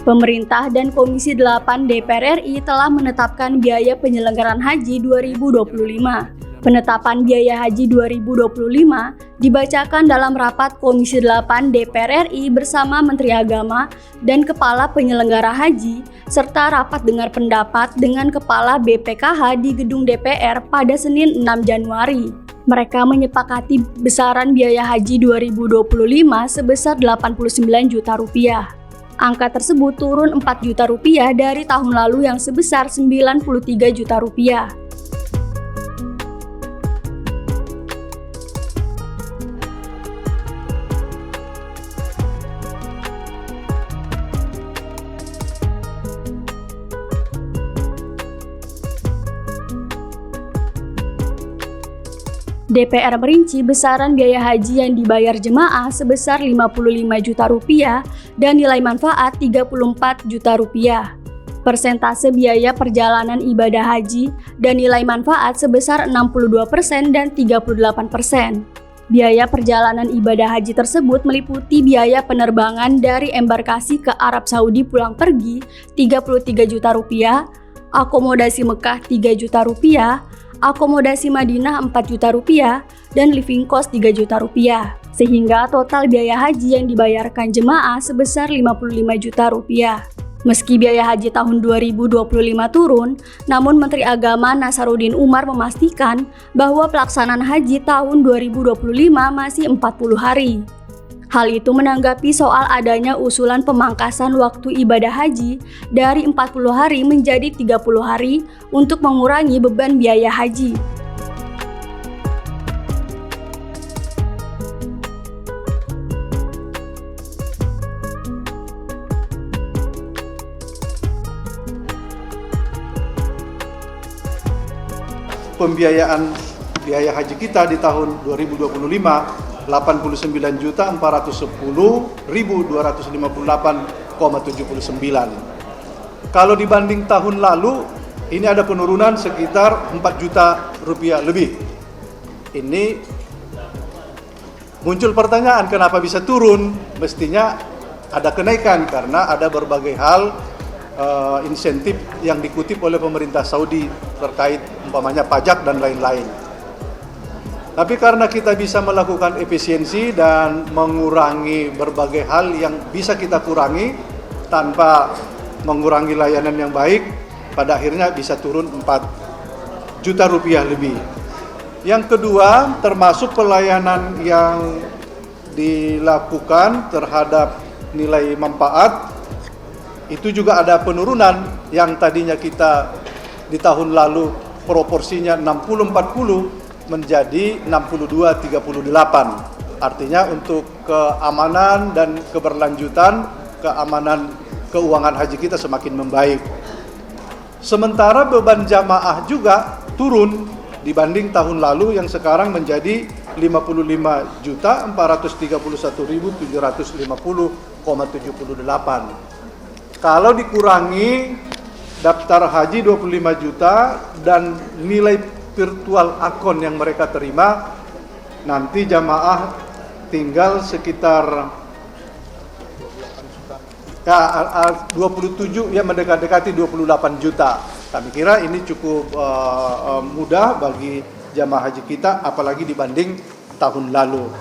Pemerintah dan Komisi 8 DPR RI telah menetapkan biaya penyelenggaraan haji 2025. Penetapan biaya haji 2025 dibacakan dalam rapat Komisi 8 DPR RI bersama Menteri Agama dan Kepala Penyelenggara Haji, serta rapat dengar pendapat dengan Kepala BPKH di Gedung DPR pada Senin 6 Januari. Mereka menyepakati besaran biaya haji 2025 sebesar Rp89 juta. Angka tersebut turun Rp4 juta dari tahun lalu yang sebesar Rp93 juta. DPR merinci besaran biaya haji yang dibayar jemaah sebesar Rp55 juta dan nilai manfaat Rp34 juta. Persentase biaya perjalanan ibadah haji dan nilai manfaat sebesar 62% dan 38%. Biaya perjalanan ibadah haji tersebut meliputi biaya penerbangan dari embarkasi ke Arab Saudi pulang pergi Rp33 juta, akomodasi Mekah Rp3 juta, akomodasi Madinah Rp4 juta, dan living cost Rp3 juta. Sehingga total biaya haji yang dibayarkan jemaah sebesar Rp55 juta. Meski biaya haji tahun 2025 turun, namun Menteri Agama Nasaruddin Umar memastikan bahwa pelaksanaan haji tahun 2025 masih 40 hari. Hal itu menanggapi soal adanya usulan pemangkasan waktu ibadah haji dari 40 hari menjadi 30 hari untuk mengurangi beban biaya haji. Pembiayaan biaya haji kita di tahun 2025 Rp89.410.258,79. Kalau dibanding tahun lalu, ini ada penurunan sekitar Rp4 juta lebih. Ini muncul pertanyaan, kenapa bisa turun? Mestinya ada kenaikan karena ada berbagai hal insentif yang dikutip oleh pemerintah Saudi terkait umpamanya pajak dan lain-lain. Tapi karena kita bisa melakukan efisiensi dan mengurangi berbagai hal yang bisa kita kurangi tanpa mengurangi layanan yang baik, pada akhirnya bisa turun Rp4 juta lebih. Yang kedua, termasuk pelayanan yang dilakukan terhadap nilai manfaat, itu juga ada penurunan yang tadinya kita di tahun lalu proporsinya 60-40 menjadi 62-38. Artinya untuk keamanan dan keberlanjutan, keamanan keuangan haji kita semakin membaik. Sementara beban jamaah juga turun dibanding tahun lalu yang sekarang menjadi Rp55.431.750,78. Kalau dikurangi daftar haji 25 juta dan nilai virtual akun yang mereka terima, nanti jamaah tinggal sekitar 27 ya, mendekati 28 juta. Kami kira ini cukup mudah bagi jamaah haji kita, apalagi dibanding tahun lalu.